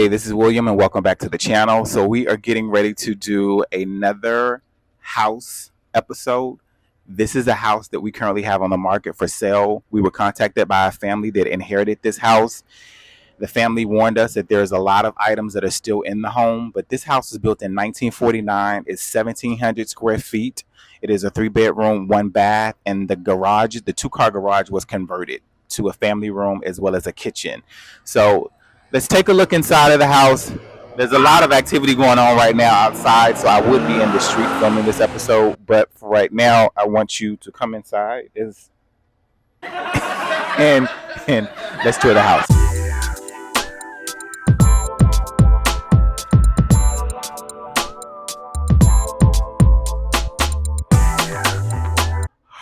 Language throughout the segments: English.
Hey, this is William and welcome back to the channel. So we are getting ready to do another house episode. This is a house that we currently have on the market for sale. We were contacted by a family that inherited this house. The family warned us that there's a lot of items that are still in the home, but this house was built in 1949. It's 1,700 square feet. It is a 3-bedroom, 1-bath, and the garage, the 2-car garage, was converted to a family room as well as a kitchen. So let's take a look inside of the house. There's a lot of activity going on right now outside, so I would be in the street filming this episode, but for right now, I want you to come inside and let's tour the house.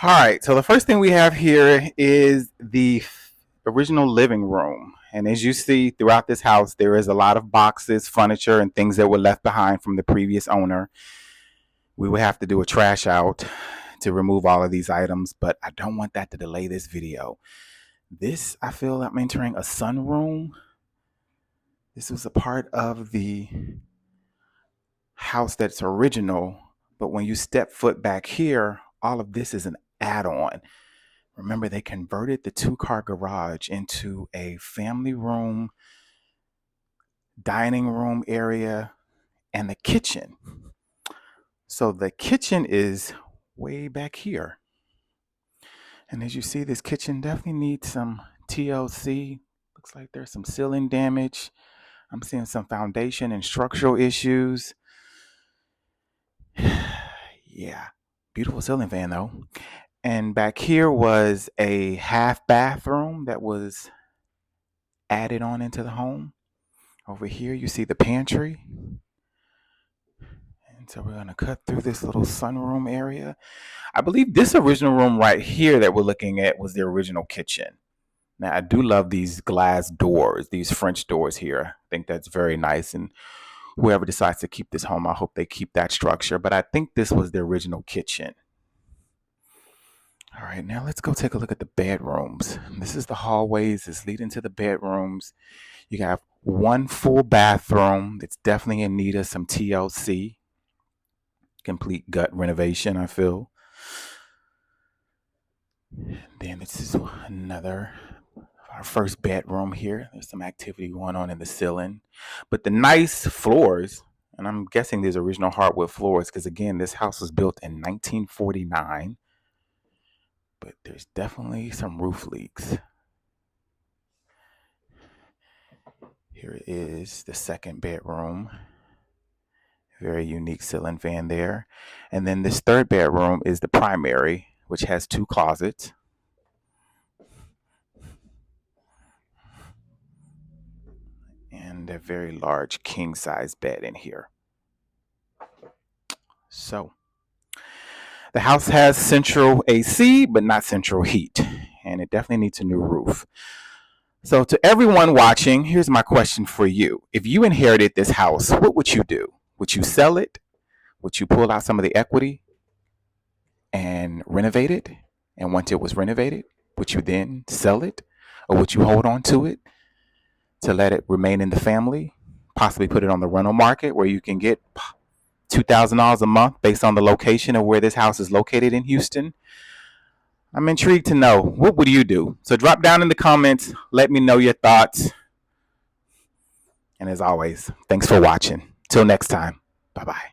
All right, so the first thing we have here is the original living room. And as you see throughout this house, there is a lot of boxes, furniture, and things that were left behind from the previous owner. We would have to do a trash out to remove all of these items, but I don't want that to delay this video. This, I feel I'm entering a sunroom. This was a part of the house that's original, but when you step foot back here, all of this is an add-on. Remember, they converted the 2-car garage into a family room, dining room area, and the kitchen. So the kitchen is way back here. And as you see, this kitchen definitely needs some TLC. Looks like there's some ceiling damage. I'm seeing some foundation and structural issues. Yeah, beautiful ceiling fan though. And back here was a half bathroom that was added on into the home. Over here, you see the pantry. And so we're going to cut through this little sunroom area. I believe this original room right here that we're looking at was the original kitchen. Now, I do love these glass doors, these French doors here. I think that's very nice. And whoever decides to keep this home, I hope they keep that structure. But I think this was the original kitchen. All right, now let's go take a look at the bedrooms. This is the hallways that's leading to the bedrooms. You have one full bathroom that's definitely in need of some TLC. Complete gut renovation, I feel. And then this is our first bedroom here. There's some activity going on in the ceiling. But the nice floors, and I'm guessing these original hardwood floors, because again, this house was built in 1949. But there's definitely some roof leaks. Here is the second bedroom. Very unique ceiling fan there. And then this third bedroom is the primary, which has 2 closets. And a very large king-size bed in here. So the house has central AC, but not central heat. And it definitely needs a new roof. So to everyone watching, here's my question for you. If you inherited this house, what would you do? Would you sell it? Would you pull out some of the equity and renovate it? And once it was renovated, would you then sell it? Or would you hold on to it to let it remain in the family? Possibly put it on the rental market where you can get $2,000 a month based on the location of where this house is located in Houston. I'm intrigued to know, what would you do? So drop down in the comments, let me know your thoughts. And as always, thanks for watching. Till next time, bye-bye.